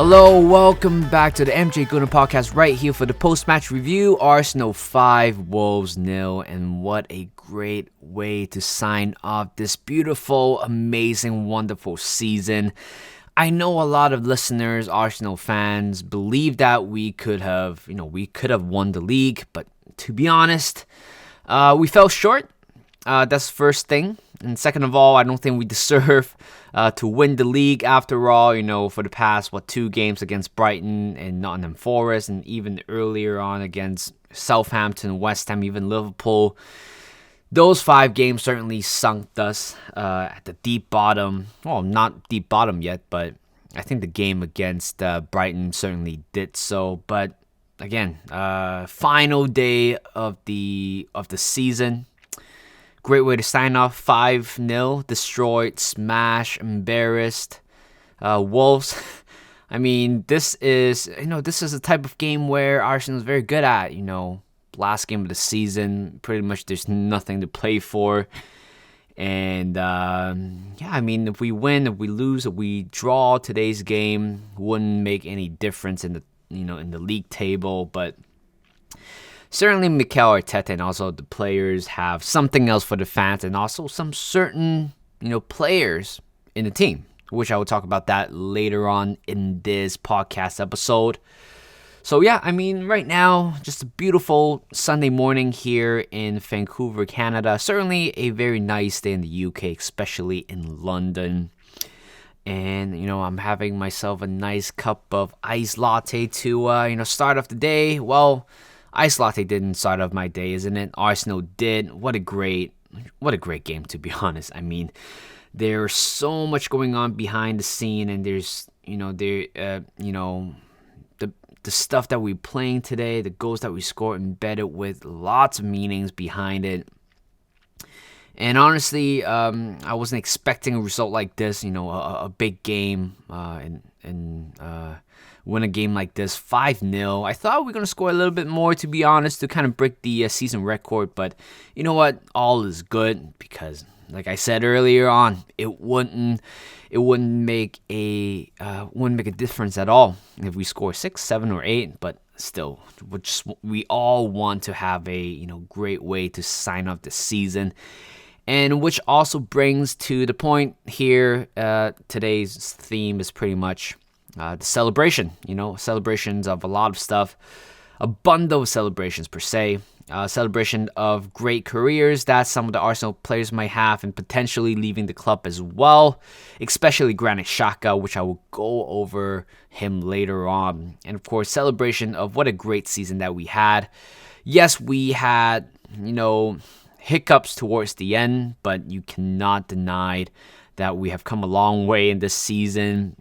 Hello, welcome back to the MJ Gooner podcast right here for the post-match review. Arsenal 5, Wolves 0, and what a great way to sign off this beautiful, amazing, wonderful season. I know a lot of listeners, Arsenal fans, believe that we could have won the league, but to be honest, we fell short. That's the first thing. And second of all, I don't think we deserve to win the league after all, for the past, 2 games against Brighton and Nottingham Forest, and even earlier on against Southampton, West Ham, even Liverpool. Those 5 games certainly sunk us at the deep bottom. Well, not deep bottom yet, but I think the game against Brighton certainly did so. But again, final day of the season. Great way to sign off. 5-0, destroyed, smashed, embarrassed. Wolves. I mean, this is the type of game where Arsenal is very good at. Last game of the season, pretty much there's nothing to play for. And if we win, if we lose, if we draw today's game, wouldn't make any difference in the league table, but certainly Mikel Arteta and also the players have something else for the fans, and also some certain, players in the team, which I will talk about that later on in this podcast episode. So right now, just a beautiful Sunday morning here in Vancouver, Canada. Certainly a very nice day in the UK, especially in London. And, I'm having myself a nice cup of iced latte to, start off the day. Well, iced latte didn't start off my day, isn't it? Arsenal did. What a great game, to be honest. I mean, there's so much going on behind the scene, and there's, the stuff that we're playing today, the goals that we scored embedded with lots of meanings behind it. And honestly, I wasn't expecting a result like this, a big game, and win a game like this, 5-0. I thought we were going to score a little bit more, to be honest, to kind of break the season record. But you know what? All is good because, like I said earlier on, it wouldn't make a difference at all if we score 6, 7, or 8. But still, we all want to have a great way to sign up the season. And which also brings to the point here, today's theme is pretty much the celebration, celebrations of a lot of stuff, a bundle of celebrations per se, celebration of great careers that some of the Arsenal players might have and potentially leaving the club as well, especially Granit Xhaka, which I will go over him later on. And of course, celebration of what a great season that we had. Yes, we had, hiccups towards the end, but you cannot deny that we have come a long way in this season.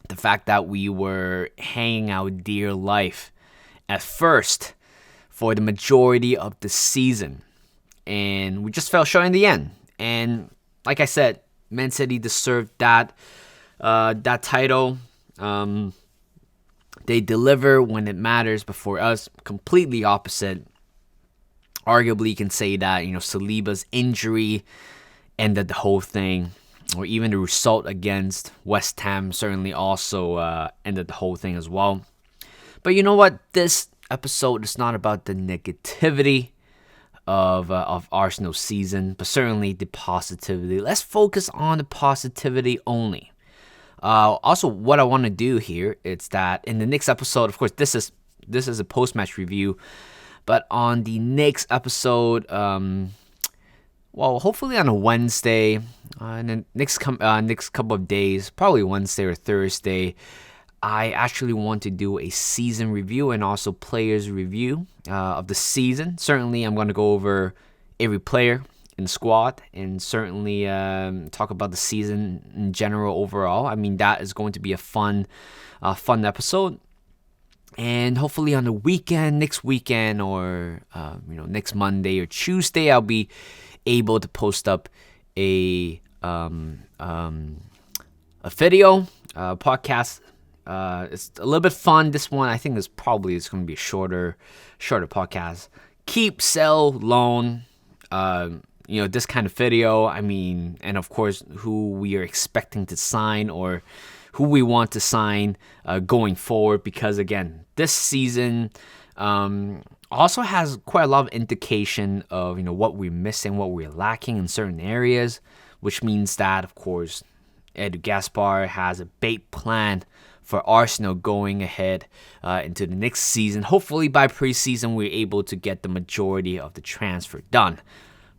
The fact that we were hanging out dear life at first for the majority of the season, and we just fell short in the end. And like I said, Man City deserved that title. They deliver when it matters, but for us, completely opposite. Arguably, you can say that, Saliba's injury ended the whole thing, or even the result against West Ham certainly also ended the whole thing as well. But you know what? This episode is not about the negativity of Arsenal's season, but certainly the positivity. Let's focus on the positivity only. Also, what I want to do here is that in the next episode, of course, this is a post-match review. But on the next episode, hopefully on a Wednesday, and then next couple of days, probably Wednesday or Thursday, I actually want to do a season review and also players review of the season. Certainly, I'm going to go over every player in the squad and certainly talk about the season in general overall. I mean, that is going to be a fun episode. And hopefully on the weekend, next weekend, or next Monday or Tuesday, I'll be able to post up a video podcast. It's a little bit fun. This one, I think, is going to be a shorter podcast. Keep, sell, loan. This kind of video. I mean, and of course, who we are expecting to sign or who we want to sign going forward, because again, this season also has quite a lot of indication of what we're missing, what we're lacking in certain areas, which means that, of course, Edu Gaspar has a big plan for Arsenal going ahead into the next season. Hopefully by preseason we're able to get the majority of the transfer done.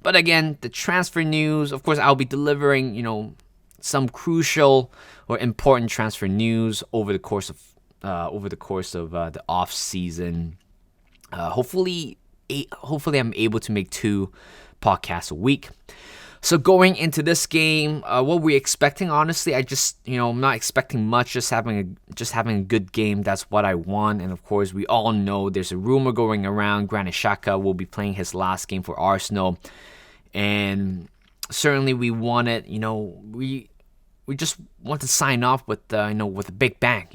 But again, the transfer news, of course, I'll be delivering, some crucial or important transfer news over the course of the off season. Hopefully I'm able to make 2 podcasts a week. So going into this game, what we're expecting, honestly, I'm not expecting much. Just having a good game. That's what I want. And of course, we all know there's a rumor going around Granit Xhaka will be playing his last game for Arsenal, and certainly we want it. We just want to sign off with with a big bang.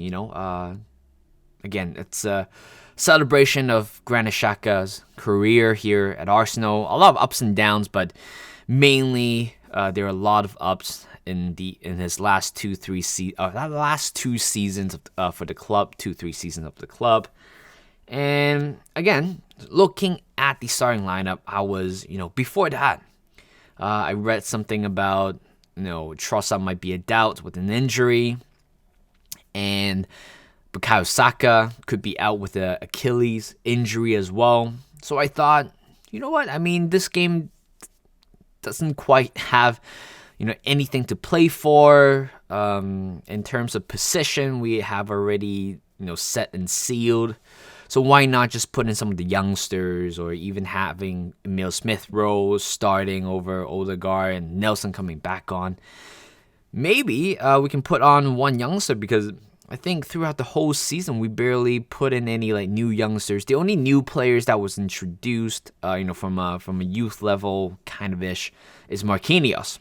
Again, it's a celebration of Granit Xhaka's career here at Arsenal. A lot of ups and downs, but mainly, there are a lot of ups in his last 2-3 seasons for the club, 2-3 seasons of the club. And again, looking at the starting lineup, I was, before that, I read something about, Trossard might be a doubt with an injury, and Bukayo Saka could be out with an Achilles injury as well. So I thought, this game doesn't quite have, anything to play for. In terms of position, we have already, set and sealed. So why not just put in some of the youngsters, or even having Emil Smith-Rowe starting over Odegaard and Nelson coming back on? Maybe we can put on one youngster, because I think throughout the whole season we barely put in any new youngsters. The only new players that was introduced, from a youth level kind of ish, is Marquinhos,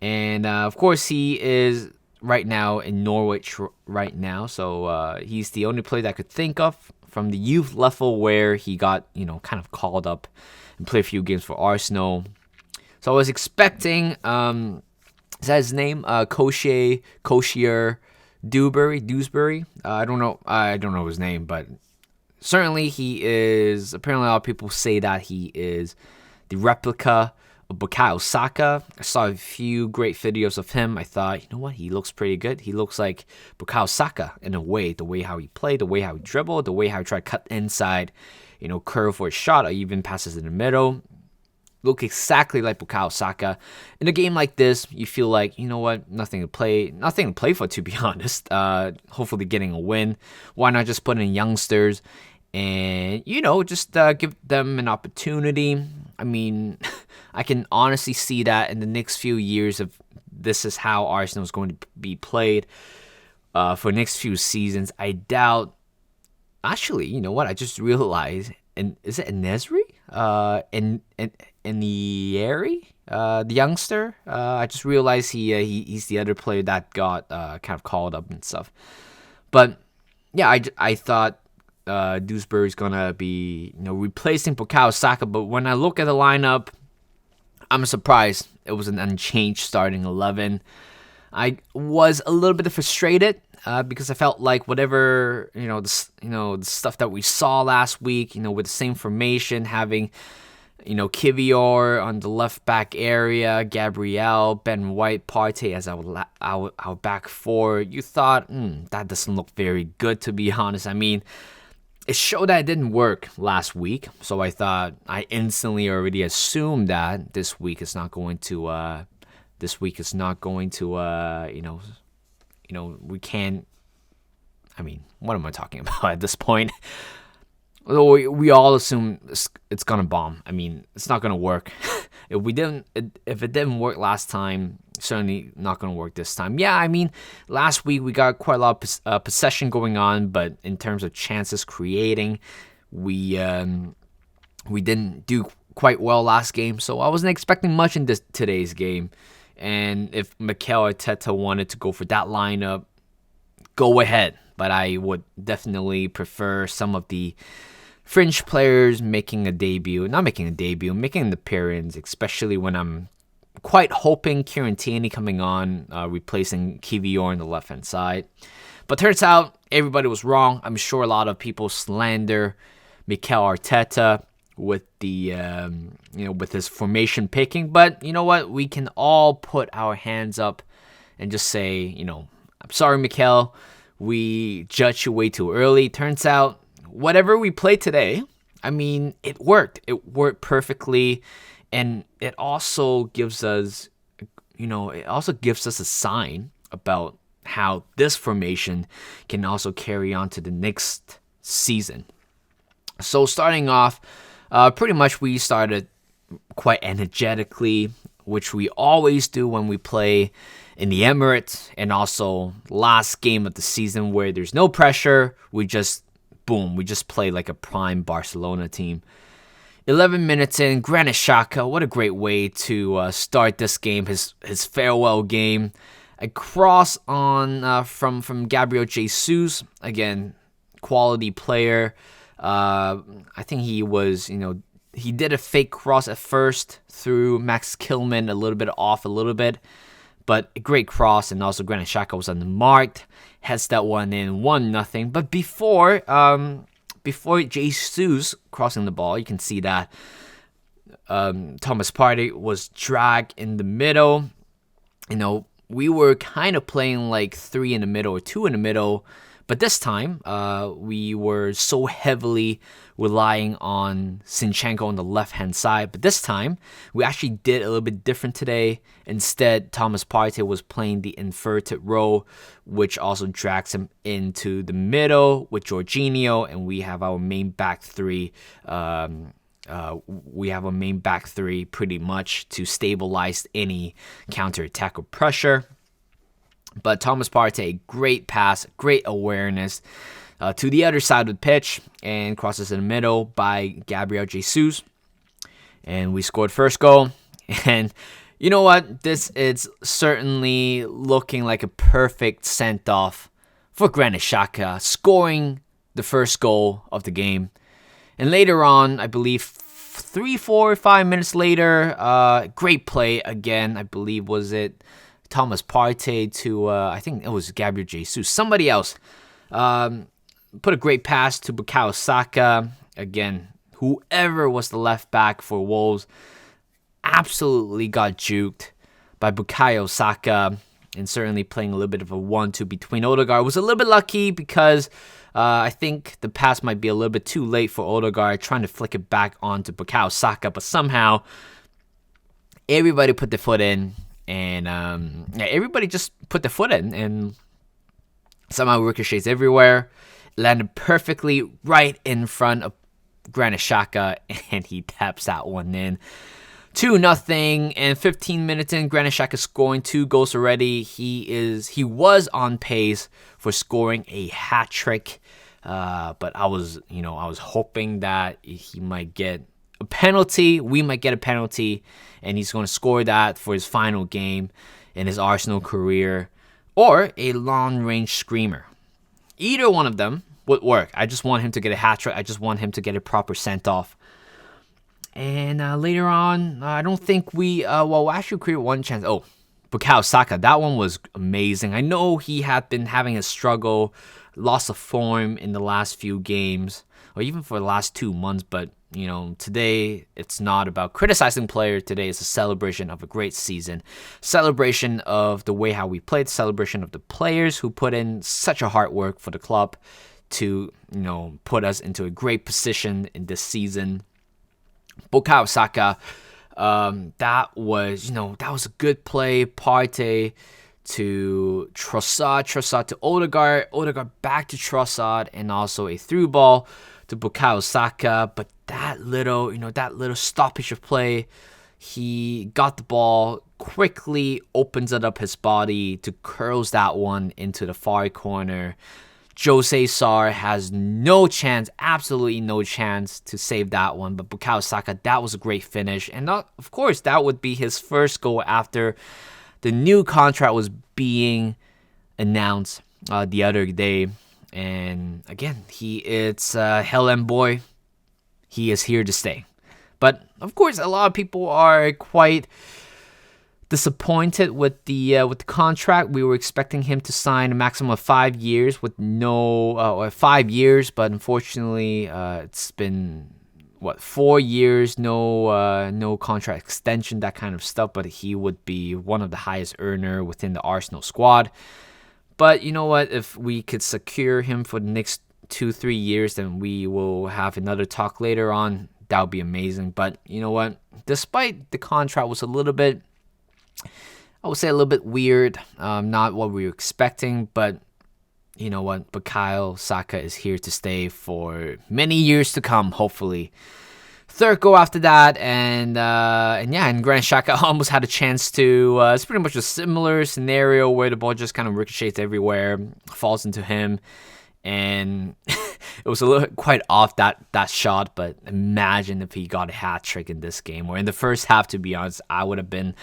and of course he is right now in Norwich right now. So he's the only player that I could think of from the youth level where he got kind of called up and played a few games for Arsenal. So I was expecting, is that his name? Koscielny Dewsbury. I don't know his name, but certainly he is. Apparently, a lot of people say that he is the replica of Bukayo Saka. I saw a few great videos of him. I thought, he looks pretty good. He looks like Bukayo Saka in a way, the way how he played, the way how he dribbled, the way how he tried to cut inside, curve for a shot, or even passes in the middle. Look exactly like Bukayo Saka. In a game like this, you feel like, nothing to play for, to be honest. Hopefully getting a win. Why not just put in youngsters and, just give them an opportunity? I mean, I can honestly see that in the next few years, if this is how Arsenal is going to be played for the next few seasons, I doubt. Actually, I just realized, and is it Nesri? In the the youngster. I just realized he's the other player that got kind of called up and stuff. But yeah, I thought Dewsbury's gonna be replacing Bukayo Saka. But when I look at the lineup, I'm surprised it was an unchanged starting 11. I was a little bit frustrated because I felt like whatever the stuff that we saw last week, with the same formation, having Kivior on the left back area, Gabriel, Ben White, Partey as our back four. You thought, that doesn't look very good, to be honest. I mean, it showed that it didn't work last week, so I thought, I instantly already assumed that this week is not going to. We can't. I mean, what am I talking about at this point? We all assume it's gonna bomb. I mean, it's not gonna work. If it didn't work last time, certainly not gonna work this time. Yeah, I mean, last week we got quite a lot of possession going on, but in terms of chances creating, we didn't do quite well last game. So I wasn't expecting much in today's game. And if Mikel Arteta wanted to go for that lineup, go ahead. But I would definitely prefer some of the fringe players making an appearance, especially when I'm quite hoping Kieran Tierney coming on, replacing Kiwior on the left-hand side. But turns out everybody was wrong. I'm sure a lot of people slander Mikel Arteta with the with his formation picking, but you know what? We can all put our hands up and just say, I'm sorry, Mikel. We judged you way too early. Turns out, whatever we played today, it worked. It worked perfectly, and it also gives us, a sign about how this formation can also carry on to the next season. So starting off, pretty much we started quite energetically, which we always do when we play in the Emirates, and also last game of the season where there's no pressure, we just play like a prime Barcelona team. 11 minutes in, Granit Xhaka, what a great way to start this game, his farewell game. A cross on from Gabriel Jesus, again, quality player. I think he was, he did a fake cross at first through Max Kilman, a little bit off a little bit, but a great cross, and also Granit Xhaka was unmarked, heads that one in, 1-0. But before Jesus crossing the ball, you can see that Thomas Partey was dragged in the middle. We were kind of playing like 3 in the middle or 2 in the middle, but this time we were so heavily relying on Zinchenko on the left-hand side. But this time, we actually did a little bit different today. Instead, Thomas Partey was playing the inverted role, which also drags him into the middle with Jorginho, and we have our main back three. Pretty much to stabilize any counter-attack or pressure. But Thomas Partey, great pass, great awareness to the other side of the pitch, and crosses in the middle by Gabriel Jesus. And we scored first goal. And you know what? This is certainly looking like a perfect send-off for Granit Xhaka, scoring the first goal of the game. And later on, I believe 3, 4, 5 minutes later, great play again. I believe was it Thomas Partey to, I think it was Gabriel Jesus. Somebody else put a great pass to Bukayo Saka. Again, whoever was the left back for Wolves absolutely got juked by Bukayo Saka, and certainly playing a little bit of a 1-2 between Odegaard. Was a little bit lucky because I think the pass might be a little bit too late for Odegaard, trying to flick it back onto Bukayo Saka, but somehow everybody put their foot in, and everybody just put their foot in, and somehow ricochets everywhere, landed perfectly right in front of Granit Xhaka, and he taps that one in. 2-0, and 15 minutes in, Granit Xhaka scoring 2 goals already. He was on pace for scoring a hat trick, but I was hoping that he might get a penalty. We might get a penalty, and he's going to score that for his final game in his Arsenal career, or a long-range screamer. Either one of them would work. I just want him to get a hat trick. I just want him to get a proper sent-off. And later on, I don't think we actually created one chance. Oh, Bukayo Saka, that one was amazing. I know he had been having a struggle, loss of form in the last few games, or even for the last 2 months. But, today it's not about criticizing players. Today is a celebration of a great season. Celebration of the way how we played. Celebration of the players who put in such a hard work for the club to, put us into a great position in this season. Bukayo Saka, that was a good play. Partey to Trossard to Odegaard back to Trossard, and also a through ball to Bukayo Saka. But that little stoppage of play, he got the ball, quickly opens it up his body to curls that one into the far corner. Jose Sarr has no chance, absolutely no chance to save that one. But Bukayo Saka, that was a great finish. And of course, that would be his first goal after the new contract was being announced the other day. And again, it's Helen Boy. He is here to stay. But of course, a lot of people are quite Disappointed with the contract. We were expecting him to sign a maximum of 5 years with no 5 years, but unfortunately, it's been 4 years, no contract extension, that kind of stuff. But he would be one of the highest earner within the Arsenal squad. But you know what? If we could secure him for the next 2-3 years, then we will have another talk later on. That would be amazing. But you know what? Despite the contract was a little bit, I would say a little bit weird, not what we were expecting, but you know what? Bukayo Saka is here to stay for many years to come, hopefully. Third goal after that, and Granit Xhaka almost had a chance to. It's pretty much a similar scenario where the ball just kind of ricochets everywhere, falls into him, and it was quite off that shot. But imagine if he got a hat trick in this game, or in the first half. To be honest, I would have been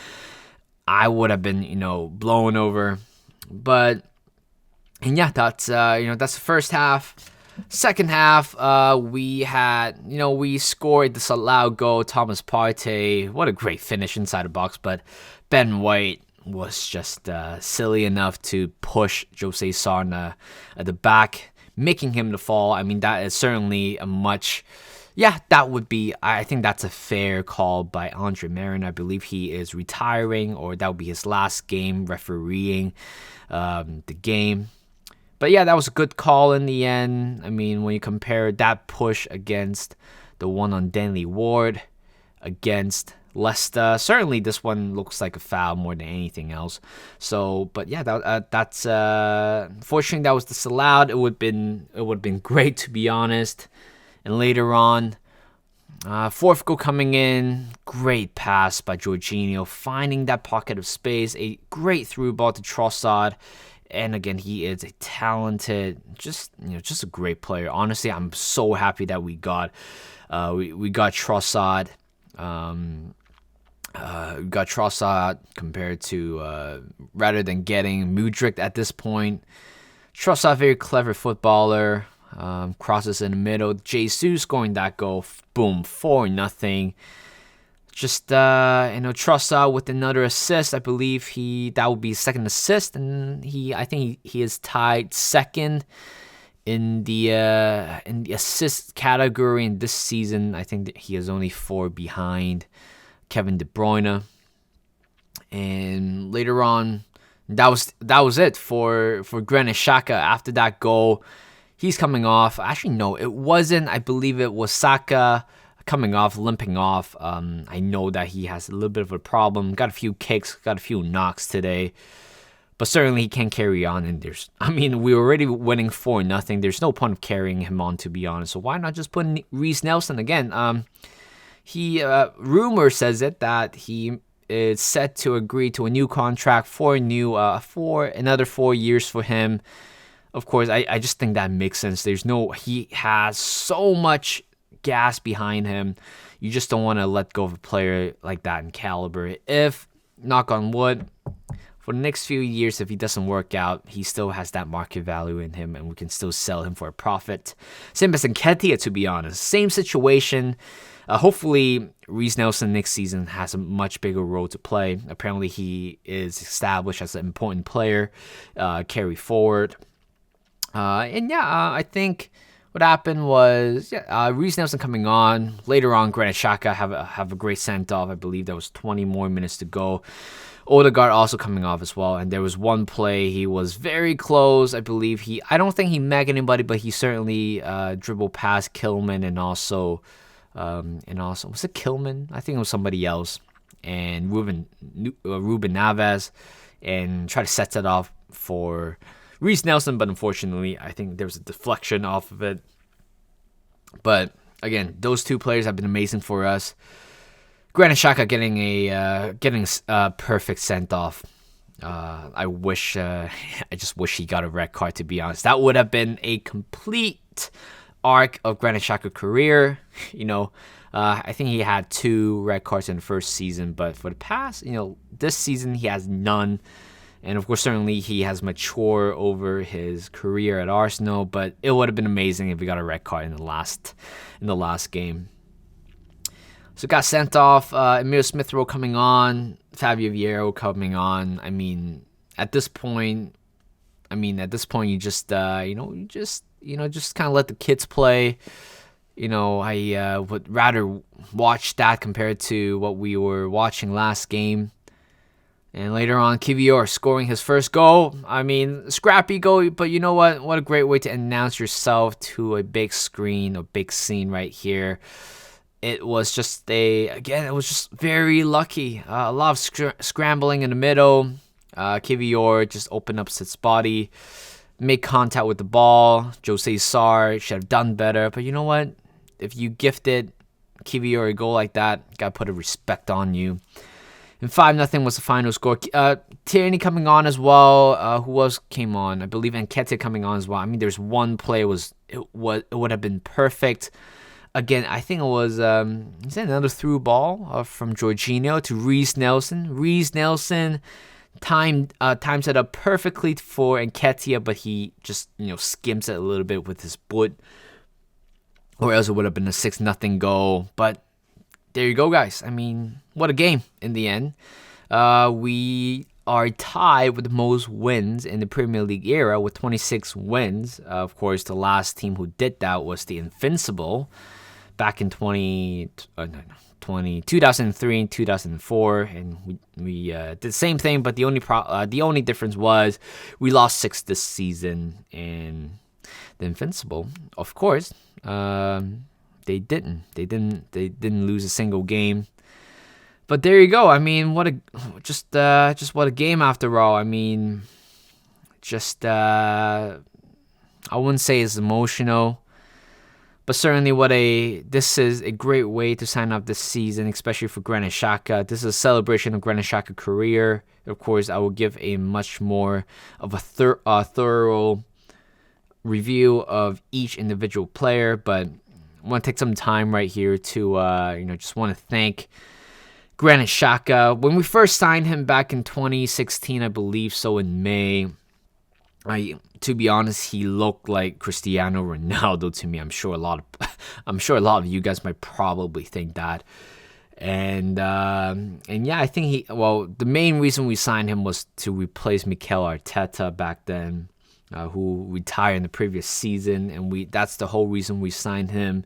blown over. But and yeah, that's the first half. Second half, we scored this allowed goal. Thomas Partey, what a great finish inside the box. But Ben White was just silly enough to push Jose Sarna at the back, making him the fall. I mean, that is certainly I think that's a fair call by Andre Marin. I believe he is retiring, or that would be his last game refereeing the game. But yeah, that was a good call in the end. I mean, when you compare that push against the one on Denley Ward against Leicester, certainly this one looks like a foul more than anything else. So, but yeah, that's fortunately that was disallowed. It would have been great, to be honest. And later on, fourth goal coming in, great pass by Jorginho, finding that pocket of space, a great through ball to Trossard. And again, he is a talented, just a great player. Honestly, I'm so happy that we got Trossard. We got Trossard compared to rather than getting Mudryk at this point. Trossard, very clever footballer. Crosses in the middle. Jesus scoring that goal. Boom, 4-0. Just Trossard with another assist. I believe that would be his second assist, and I think he is tied second in the assist category in this season. I think that he is only 4 behind Kevin De Bruyne. And later on, that was it for Granit Xhaka. After that goal, he's coming off. Actually, no, it wasn't. I believe it was Saka coming off, limping off. I know that he has a little bit of a problem. Got a few kicks, got a few knocks today. But certainly he can't carry on. And we were already winning 4-0. There's no point of carrying him on, to be honest. So why not just put in Reiss Nelson again? Rumor says it that he is set to agree to a new contract for another 4 years for him. Of course, I just think that makes sense. He has so much gas behind him. You just don't want to let go of a player like that in caliber. If, knock on wood, for the next few years, if he doesn't work out, he still has that market value in him, and we can still sell him for a profit. Same as Nketiah, to be honest. Same situation. Hopefully, Reiss Nelson next season has a much bigger role to play. Apparently, he is established as an important player, carry forward. I think what happened was, Reiss Nelson coming on. Later on, Granit Xhaka have a great send-off. I believe there was 20 more minutes to go. Odegaard also coming off as well. And there was one play, he was very close. I don't think he met anybody, but he certainly dribbled past Kilman and also was it Kilman? I think it was somebody else. And Ruben Neves, and tried to set that off for Reiss Nelson, but unfortunately, I think there was a deflection off of it. But again, those two players have been amazing for us. Granit Xhaka getting a perfect sent off. I just wish he got a red card, to be honest. That would have been a complete arc of Granit Xhaka's career. I think he had 2 red cards in the first season, but for the past, this season he has none. And of course, certainly he has matured over his career at Arsenal, but it would have been amazing if he got a red card in the last game. So got sent off. Emil Smith Rowe coming on, Fabio Vieira coming on. I mean, at this point, you just just kind of let the kids play. I would rather watch that compared to what we were watching last game. And later on, Kivior scoring his first goal. I mean, scrappy goal, but you know what? What a great way to announce yourself to a big screen, a big scene right here. It was just it was just very lucky. A lot of scrambling in the middle. Kivior just opened up his body, make contact with the ball. Jose Sarr should have done better. But you know what? If you gifted Kivior a goal like that, gotta put a respect on you. And 5-0 was the final score. Tierney coming on as well. Who else came on? I believe Nketiah coming on as well. I mean, there's one play it would have been perfect. Again, I think it was is that another through ball from Jorginho to Reece Nelson. Reece Nelson times it up perfectly for Nketiah, but he just skims it a little bit with his foot, or else it would have been a 6-0 goal. But there you go, guys. I mean, what a game in the end. We are tied with the most wins in the Premier League era with 26 wins. Of course, the last team who did that was the Invincible back in 2003 and 2004. And we did the same thing, but the only difference was we lost 6 this season. And the Invincible, of course, They didn't lose a single game. But there you go. I mean, what a game after all. I mean, I wouldn't say it's emotional, but certainly this is a great way to sign off this season, especially for Granit Xhaka. This is a celebration of Granit Xhaka's career. Of course, I will give a much more of a thorough review of each individual player, but I want to take some time right here to, just want to thank Granit Xhaka. When we first signed him back in 2016, I believe so, in May, to be honest, he looked like Cristiano Ronaldo to me. I'm sure a lot of you guys might probably think that. And yeah, I think the main reason we signed him was to replace Mikel Arteta back then, who retired in the previous season, and that's the whole reason we signed him.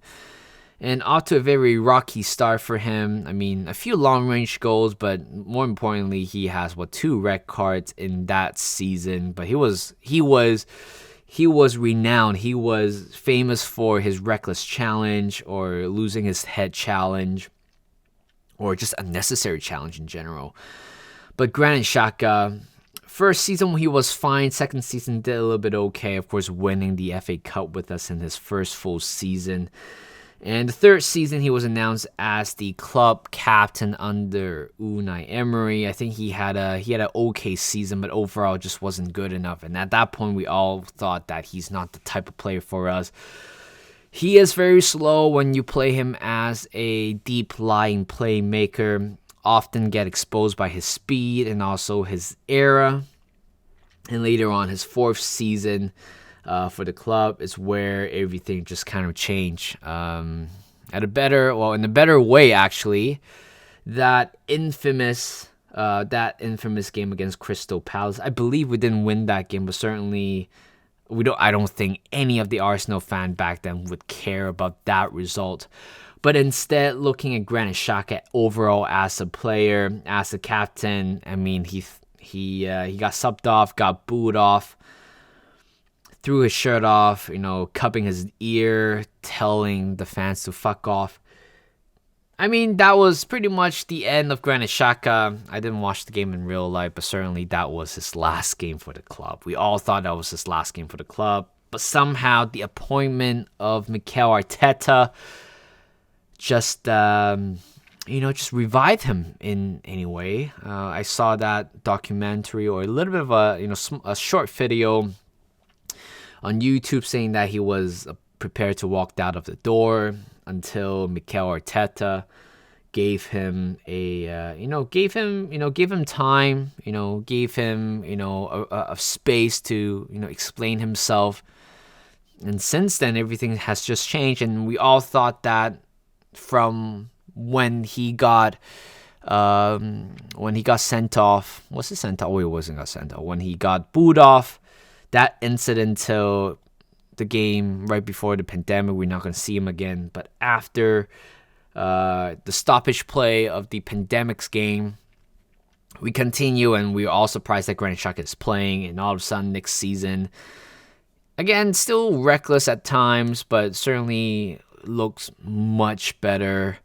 And off to a very rocky start for him. I mean, a few long-range goals, but more importantly, he has 2 red cards in that season. But he was renowned. He was famous for his reckless challenge, or losing his head challenge, or just unnecessary challenge in general. But Granit Xhaka, first season he was fine. Second season did a little bit okay. Of course, winning the FA Cup with us in his first full season. And the third season, he was announced as the club captain under Unai Emery. I think he had an okay season, but overall just wasn't good enough. And at that point, we all thought that he's not the type of player for us. He is very slow when you play him as a deep-lying playmaker. Often get exposed by his speed and also his era. And later on, his fourth season for the club is where everything just kind of changed. In a better way, actually. That infamous game against Crystal Palace. I believe we didn't win that game, but certainly I don't think any of the Arsenal fan back then would care about that result. But instead, looking at Granit Xhaka overall as a player, as a captain, I mean, he got subbed off, got booed off, threw his shirt off, cupping his ear, telling the fans to fuck off. I mean, that was pretty much the end of Granit Xhaka. I didn't watch the game in real life, but certainly that was his last game for the club. We all thought that was his last game for the club. But somehow the appointment of Mikel Arteta just revived him in any way. I saw that documentary, or a little bit of a short video on YouTube saying that he was prepared to walk out of the door until Mikel Arteta gave him gave him time, gave him, a space to, explain himself. And since then, everything has just changed. And we all thought that from when he got sent off. Was it sent off? Oh, it wasn't got sent off. When he got booed off, that incident till the game right before the pandemic, we're not going to see him again. But after the stoppage play of the pandemic's game, we continue, and we're all surprised that Granit Xhaka is playing, and all of a sudden next season, again, still reckless at times, but certainly looks much better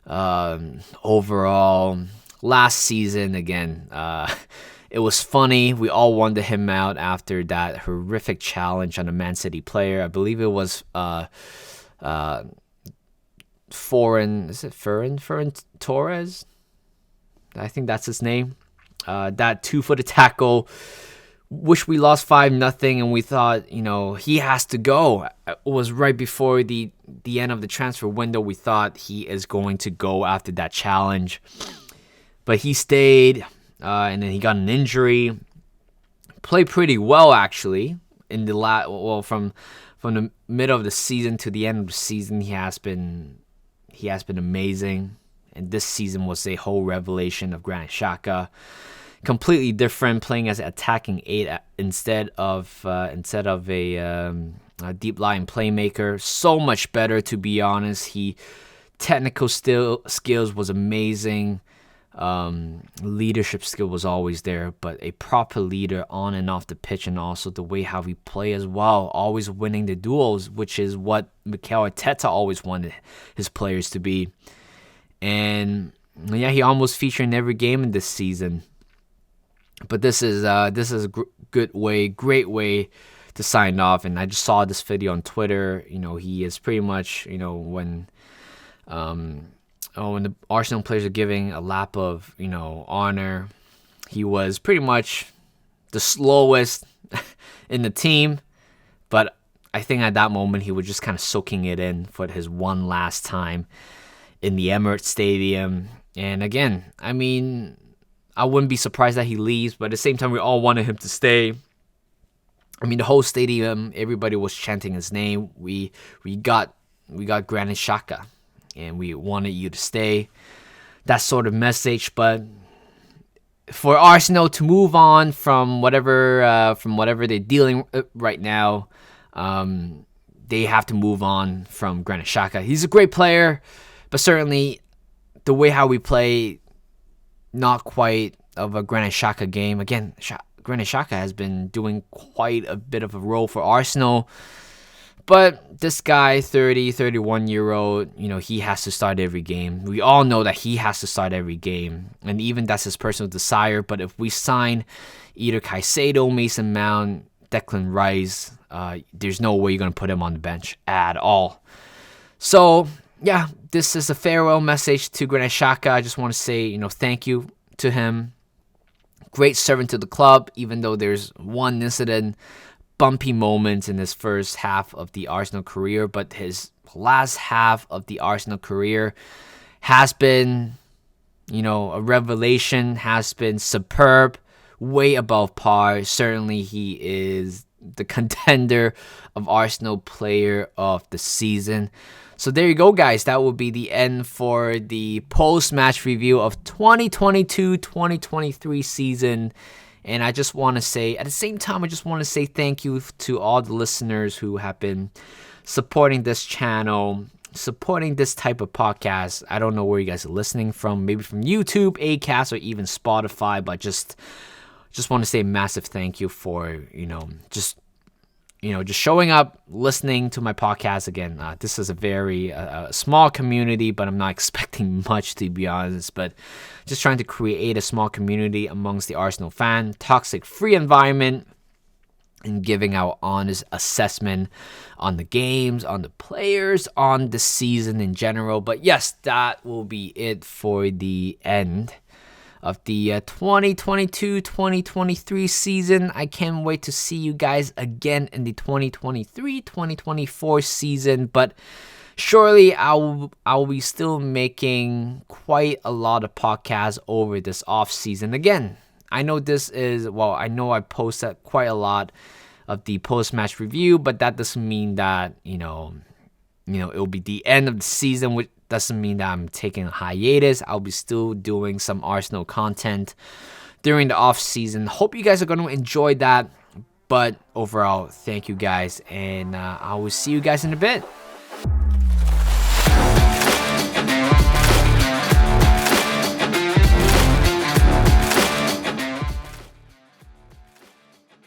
overall. Last season, again, it was funny. We all wanted him out after that horrific challenge on a Man City player. I believe it was Ferran Torres? I think that's his name. That 2-footed tackle, which we lost 5-0, and we thought, he has to go. It was right before the end of the transfer window. We thought he is going to go after that challenge, but he stayed, and then he got an injury. Played pretty well, actually, in the from the middle of the season to the end of the season. He has been amazing, and this season was a whole revelation of Granit Xhaka. Completely different, playing as an attacking 8 instead of a deep lying playmaker. So much better, to be honest. Technical skills was amazing. Leadership skill was always there, but a proper leader on and off the pitch, and also the way how he play as well. Always winning the duels, which is what Mikel Arteta always wanted his players to be. And yeah, he almost featured in every game in this season. But this is a great way to sign off. And I just saw this video on Twitter. He is pretty much, when the Arsenal players are giving a lap of, honor, he was pretty much the slowest in the team. But I think at that moment he was just kind of soaking it in for his one last time in the Emirates Stadium. And again, I wouldn't be surprised that he leaves, but at the same time, we all wanted him to stay. The whole stadium, everybody was chanting his name. We got Granit Xhaka, and we wanted you to stay. That sort of message. But for Arsenal to move on from whatever they're dealing with right now, they have to move on from Granit Xhaka. He's a great player, but certainly the way how we play, not quite of a Granit Xhaka game. Again, Granit Xhaka has been doing quite a bit of a role for Arsenal. But this guy, 31-year-old, he has to start every game. We all know that he has to start every game. And even that's his personal desire. But if we sign either Caicedo, Mason Mount, Declan Rice, there's no way you're going to put him on the bench at all. So, yeah, this is a farewell message to Granit Xhaka. I just want to say, thank you to him. Great servant to the club, even though there's one incident, bumpy moment in his first half of the Arsenal career, but his last half of the Arsenal career has been, a revelation, has been superb, way above par. Certainly he is the contender of Arsenal player of the season. So there you go, guys. That will be the end for the post-match review of 2022-2023 season. And I just want to say, at the same time, I just want to say thank you to all the listeners who have been supporting this channel, supporting this type of podcast. I don't know where you guys are listening from, maybe from YouTube, Acast, or even Spotify, but just want to say a massive thank you for, just showing up, listening to my podcast again. This is a very small community, but I'm not expecting much, to be honest. But just trying to create a small community amongst the Arsenal fan, toxic-free environment, and giving our honest assessment on the games, on the players, on the season in general. But yes, that will be it for the end of the 2022-2023 season. I can't wait to see you guys again in the 2023-2024 season, but surely I'll be still making quite a lot of podcasts over this off season. Again, I know I posted quite a lot of the post-match review, but that doesn't mean that, it'll be the end of the season, which doesn't mean that I'm taking a hiatus. I'll be still doing some Arsenal content during the off season. Hope you guys are going to enjoy that. But overall, thank you guys, and I will see you guys in a bit.